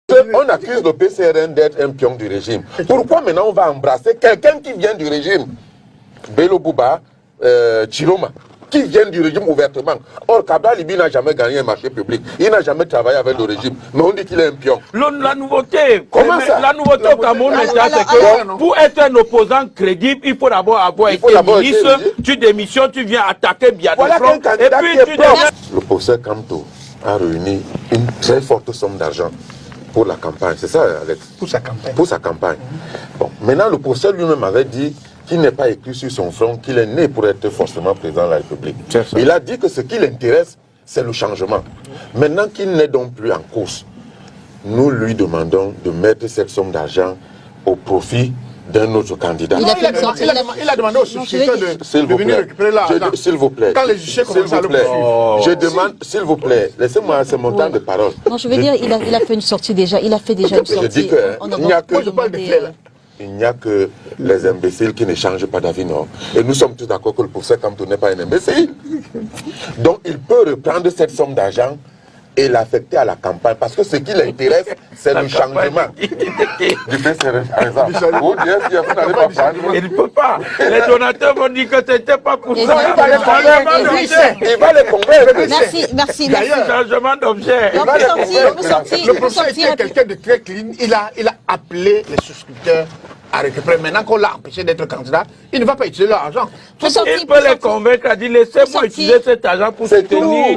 On accuse le PCRN d'être un pion du régime. Pourquoi maintenant on va embrasser quelqu'un qui vient du régime? Bello Bouba, Chiloma, qui viennent du régime ouvertement. Or, Cabral Libi n'a jamais gagné un marché public. Il n'a jamais travaillé avec le régime. Mais on dit qu'il est un pion. La nouveauté, comment ça? La nouveauté au Cameroun, c'est que pour être un opposant crédible, il faut d'abord avoir été ministre. Tu démissionnes, tu viens attaquer Biadé. Voilà qu'un candidat qui est pro. Le professeur Kamto a réuni une très forte somme d'argent pour la campagne. C'est ça, Alex? Pour sa campagne. Pour sa campagne. Bon, maintenant, le professeur lui-même avait dit qu'il n'est pas écrit sur son front qu'il est né pour être forcément président de la République. Il a dit que ce qui l'intéresse, c'est le changement. Maintenant qu'il n'est donc plus en course, nous lui demandons de mettre cette somme d'argent au profit d'un autre candidat. Il a demandé au substituteur de venir récupérer l'argent. S'il vous plaît. Quand les juges commencent à le poursuivre. Je demande, s'il vous plaît, laissez-moi ce montant de parole. Non, je veux dire, il a fait une sortie déjà. Il a fait déjà une sortie. Je dis qu'il n'y a que les imbéciles qui ne changent pas d'avis, non. Et nous sommes tous d'accord que le professeur Kamto n'est pas un imbécile. Donc il peut reprendre cette somme d'argent et l'affecter à la campagne. Parce que ce qui l'intéresse, c'est le changement. Du PCRN, par exemple. Il ne peut pas. Les donateurs m'ont dit que ce n'était pas pour ça. Il va les convaincre. Merci. Changement d'objet. Le professeur était quelqu'un de très clean. Il a appelé les souscripteurs à récupérer. Maintenant qu'on l'a empêché d'être candidat, il ne va pas utiliser leur argent. Il peut les convaincre, à dire laissez-moi utiliser cet argent pour soutenir.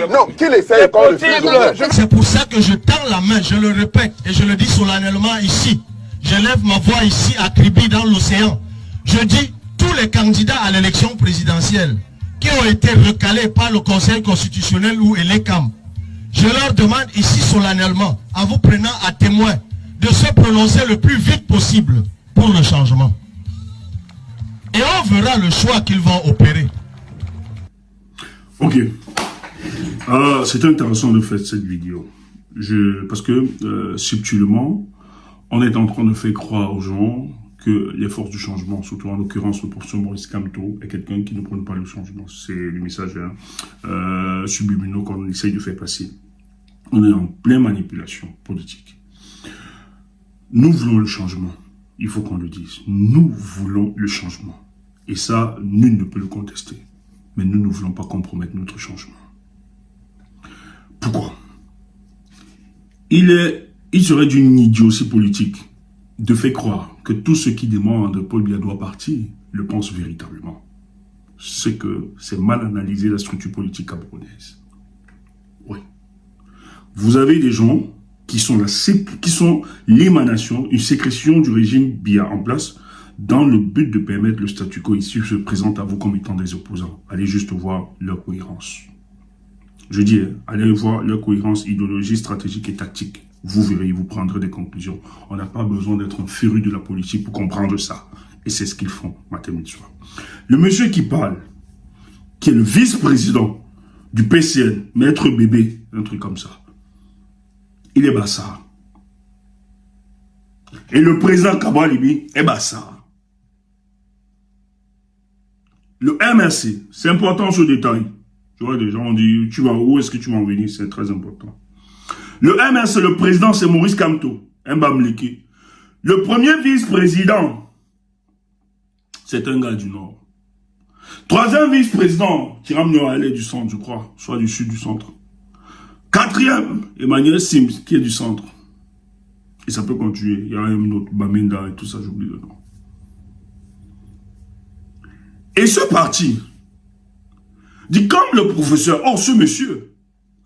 Non, qu'il essaie encore de faire. C'est pour ça que je tends la main, je le répète et je le dis solennellement ici. Je lève ma voix ici à Kribi dans l'océan. Je dis tous les candidats à l'élection présidentielle qui ont été recalés par le Conseil constitutionnel ou l'ECAM, je leur demande ici solennellement, en vous prenant à témoin, de se prononcer le plus vite possible pour le changement. Et on verra le choix qu'ils vont opérer. Ok. C'est intéressant de faire cette vidéo. Parce que subtilement, on est en train de faire croire aux gens que les forces du changement, surtout en l'occurrence le professeur Maurice Kamto, est quelqu'un qui ne prône pas le changement. C'est le message subliminaux qu'on essaye de faire passer. On est en pleine manipulation politique. Nous voulons le changement. Il faut qu'on le dise. Nous voulons le changement. Et ça, nul ne peut le contester. Mais nous ne voulons pas compromettre notre changement. Pourquoi? Il serait d'une idiotie politique de faire croire que tous ceux qui demandent Paul Biya doit partir le pensent véritablement. C'est que c'est mal analysé la structure politique camerounaise. Oui. Vous avez des gens qui sont l'émanation, une sécrétion du régime Biya en place dans le but de permettre le statu quo ici se présente à vous comme étant des opposants. Allez juste voir leur cohérence. Je dis, allez voir leur cohérence idéologique, stratégique et tactique. Vous verrez, vous prendrez des conclusions. On n'a pas besoin d'être un féru de la politique pour comprendre ça. Et c'est ce qu'ils font, matin midi soir. Le monsieur qui parle, qui est le vice-président du PCN, Maître Bébé, un truc comme ça, il est bassa. Et le président Cabral Libi est bassa. Le MRC, c'est important ce détail. Tu vois, des gens ont dit, où est-ce que tu vas en venir? C'est très important. Le MRC, le président, c'est Maurice Kamto, Mbamliki. Le premier vice-président, c'est un gars du Nord. Troisième vice-président, Tiram Noale du centre, je crois, soit du sud du centre. Quatrième, Emmanuel Sims, qui est du centre. Et ça peut continuer. Il y a un autre, Baminda et tout ça, j'oublie le nom. Et ce parti dit comme le professeur, ce monsieur,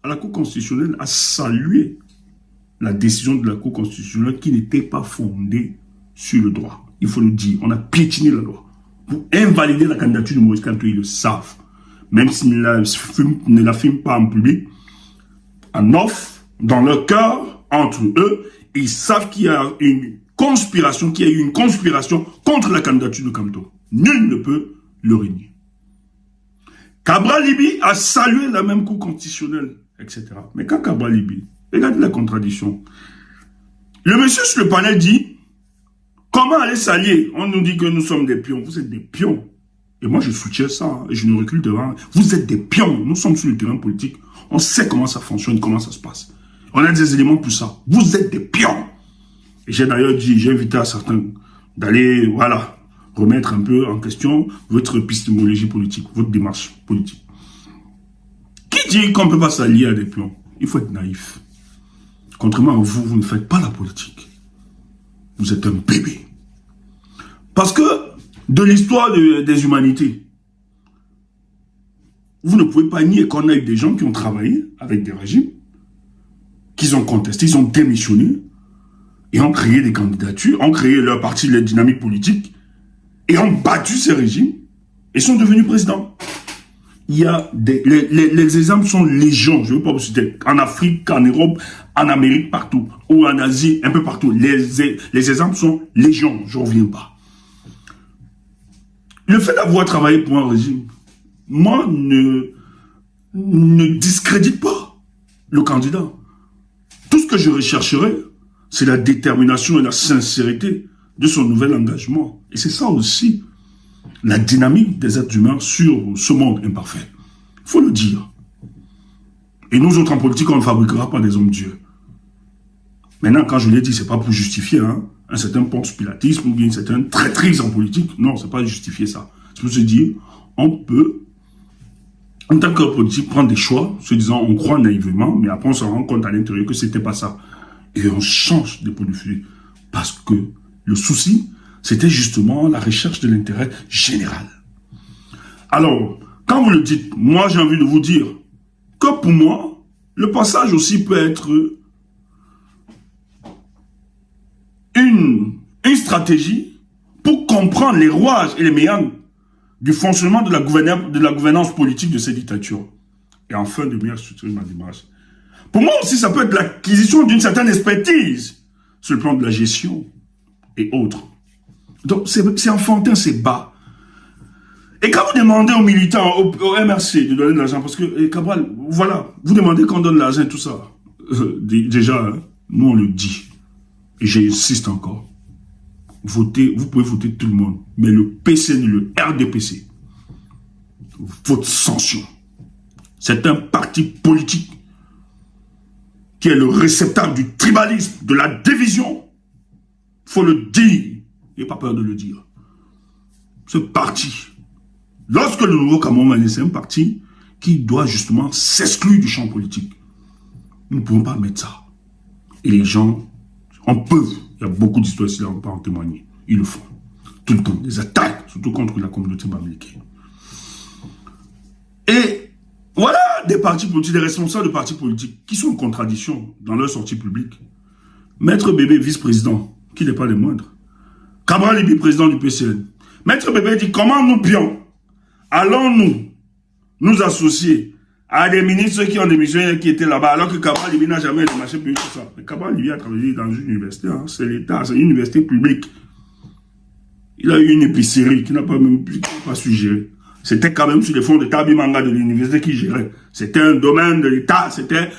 à la Cour constitutionnelle, a salué la décision de la Cour constitutionnelle qui n'était pas fondée sur le droit. Il faut le dire, on a piétiné la loi. Pour invalider la candidature de Maurice Kamto, ils le savent. Même s'ils ne l'affirment pas en public, en off, dans leur cœur, entre eux, ils savent qu'il y a une conspiration, qu'il y a eu une conspiration contre la candidature de Kamto. Nul ne peut le régner. Cabral Libi a salué la même Cour constitutionnelle, etc. Mais quand Cabral Libi, regardez la contradiction. Le monsieur sur le panel dit, comment aller s'allier? On nous dit que nous sommes des pions. Vous êtes des pions. Et moi, je soutiens ça. Et je ne recule devant. Vous êtes des pions. Nous sommes sur le terrain politique. On sait comment ça fonctionne, comment ça se passe. On a des éléments pour ça. Vous êtes des pions. Et j'ai d'ailleurs dit, j'ai invité à certains d'aller, voilà, remettre un peu en question votre épistémologie politique, votre démarche politique. Qui dit qu'on ne peut pas s'allier à des pions? Il faut être naïf. Contrairement à vous, vous ne faites pas la politique. Vous êtes un bébé. Parce que de l'histoire des humanités, vous ne pouvez pas nier qu'on a eu des gens qui ont travaillé avec des régimes, qu'ils ont contesté, ils ont démissionné, et ont créé des candidatures, ont créé leur parti, leur dynamique politique, et ont battu ces régimes, et sont devenus présidents. Il y a les exemples sont légion, je ne veux pas vous citer, en Afrique, en Europe, en Amérique, partout, ou en Asie, un peu partout. Les exemples sont légion, je ne reviens pas. Le fait d'avoir travaillé pour un régime, moi, ne discrédite pas le candidat. Tout ce que je rechercherai, c'est la détermination et la sincérité de son nouvel engagement. Et c'est ça aussi, la dynamique des êtres humains sur ce monde imparfait. Il faut le dire. Et nous autres en politique, on ne fabriquera pas des hommes-dieux. Maintenant, quand je l'ai dit, ce n'est pas pour justifier un certain ponce-pilatisme ou bien une certaine traîtrise en politique. Non, ce n'est pas justifier ça. C'est pour se dire, on peut, en tant que politique, prendre des choix, se disant, on croit naïvement, mais après on se rend compte à l'intérieur que ce n'était pas ça. Et on change de point de vue. Parce que le souci, c'était justement la recherche de l'intérêt général. Alors, quand vous le dites, moi j'ai envie de vous dire que pour moi, le passage aussi peut être une stratégie pour comprendre les rouages et les méandres du fonctionnement de la gouvernance politique de ces dictatures. Et enfin, de mieux structurer ma démarche. Pour moi aussi, ça peut être l'acquisition d'une certaine expertise sur le plan de la gestion et autres. Donc, c'est enfantin, c'est bas. Et quand vous demandez aux militants, au MRC de donner de l'argent, parce que, Cabral, voilà, vous demandez qu'on donne de l'argent et tout ça. Déjà, nous on le dit. Et j'insiste encore. Votez, vous pouvez voter tout le monde. Mais le PCN, le RDPC, votre sanction. C'est un parti politique qui est le réceptacle du tribalisme, de la division. Il faut le dire. Il n'y a pas peur de le dire. Ce parti, lorsque le nouveau Cameroun, c'est un parti qui doit justement s'exclure du champ politique. Nous ne pouvons pas mettre ça. Et les gens, on peut, il y a beaucoup d'histoires ici, on peut en témoigner. Ils le font. Tout le temps. Des attaques, surtout contre la communauté bamileke. Et voilà des partis politiques, des responsables de partis politiques qui sont en contradiction dans leur sortie publique. Maître Bébé, vice-président, qui n'est pas le moindre. Cabral Libi, président du PCN. Maître Bébé dit, comment nous pions allons-nous nous associer à des ministres qui ont démissionné, qui étaient là-bas, alors que Cabral Libi n'a jamais démarché pour tout ça. Mais Cabral Libi a travaillé dans une université, c'est l'État, c'est une université publique. Il a eu une épicerie qui n'a pas su gérer. C'était quand même sur les fonds de Tabimanga de l'université qui gérait. C'était un domaine de l'État, c'était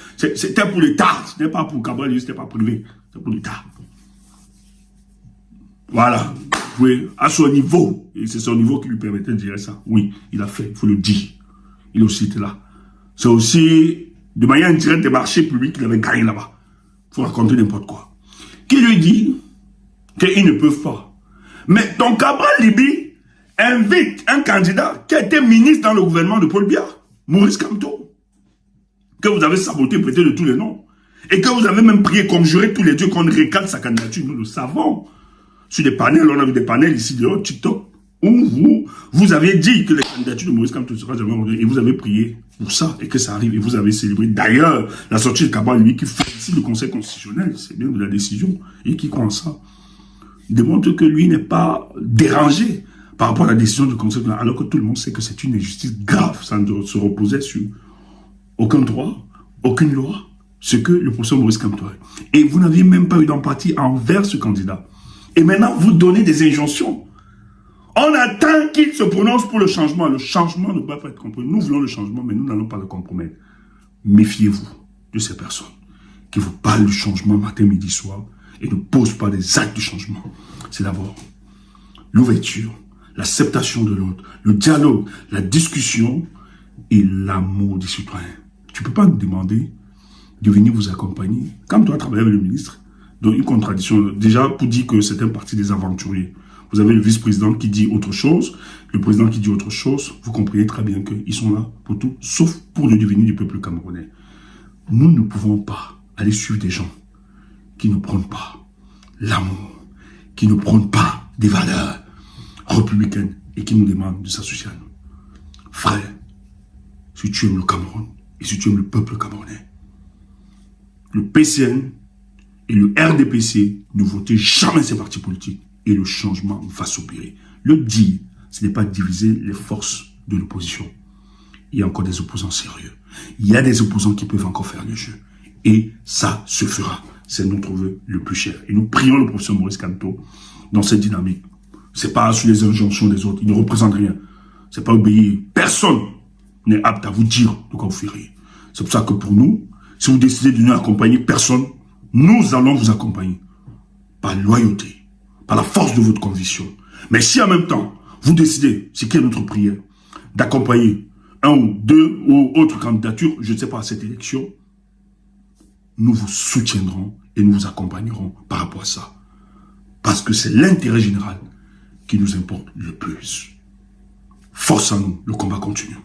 pour l'État, c'était pas pour Cabral Libi, c'était pas privé, c'était pour l'État. Voilà, oui, à son niveau, et c'est son niveau qui lui permettait de dire ça. Oui, il a fait, il faut le dire. Il aussi était là. C'est aussi, de manière indirecte, des marchés publics qu'il avait gagné là-bas. Il faut raconter n'importe quoi. Qui lui dit qu'ils ne peuvent pas. Mais donc Cabral Libi invite un candidat qui a été ministre dans le gouvernement de Paul Biya, Maurice Kamto, que vous avez saboté, prêté de tous les noms, et que vous avez même prié, conjuré tous les dieux qu'on recale sa candidature, nous le savons. Sur des panels, on a vu des panels ici de TikTok, où vous avez dit que les candidatures de Maurice Kamto ne sera jamais ordonnées, et vous avez prié pour ça, et que ça arrive, et vous avez célébré. D'ailleurs, la sortie de Cabral, lui, qui félicite le Conseil constitutionnel, c'est bien de la décision, et qui croit en ça, démontre que lui n'est pas dérangé par rapport à la décision du Conseil constitutionnel, alors que tout le monde sait que c'est une injustice grave, ça ne se reposait sur aucun droit, aucune loi, ce que le professeur Maurice Kamto a. Et vous n'aviez même pas eu d'empathie envers ce candidat. Et maintenant, vous donnez des injonctions. On attend qu'il se prononce pour le changement. Le changement ne peut pas être compromis. Nous voulons le changement, mais nous n'allons pas le compromettre. Méfiez-vous de ces personnes qui vous parlent du changement matin, midi, soir et ne posent pas des actes de changement. C'est d'abord l'ouverture, l'acceptation de l'autre, le dialogue, la discussion et l'amour des citoyens. Tu ne peux pas nous demander de venir vous accompagner. Quand tu as travaillé avec le ministre, donc une contradiction, déjà pour dire que c'est un parti des aventuriers. Vous avez le vice-président qui dit autre chose, le président qui dit autre chose, vous comprenez très bien qu'ils sont là pour tout, sauf pour le devenir du peuple camerounais. Nous ne pouvons pas aller suivre des gens qui ne prônent pas l'amour, qui ne prônent pas des valeurs républicaines et qui nous demandent de s'associer à nous. Frère, si tu aimes le Cameroun et si tu aimes le peuple camerounais, le PCN et le RDPC ne votent jamais ces partis politiques et le changement va s'opérer. Le dire, ce n'est pas diviser les forces de l'opposition. Il y a encore des opposants sérieux. Il y a des opposants qui peuvent encore faire le jeu. Et ça se fera. C'est notre vœu le plus cher. Et nous prions le professeur Maurice Kamto dans cette dynamique. C'est pas sur les injonctions des autres. Il ne représente rien. C'est pas obéir. Personne n'est apte à vous dire de quoi vous ferez. C'est pour ça que pour nous, si vous décidez de nous accompagner, personne, nous allons vous accompagner. Par loyauté, par la force de votre conviction. Mais si en même temps, vous décidez, c'est qui est notre prière, d'accompagner un ou deux ou autres candidatures, je ne sais pas, à cette élection, nous vous soutiendrons et nous vous accompagnerons par rapport à ça. Parce que c'est l'intérêt général qui nous importe le plus. Force à nous, le combat continue.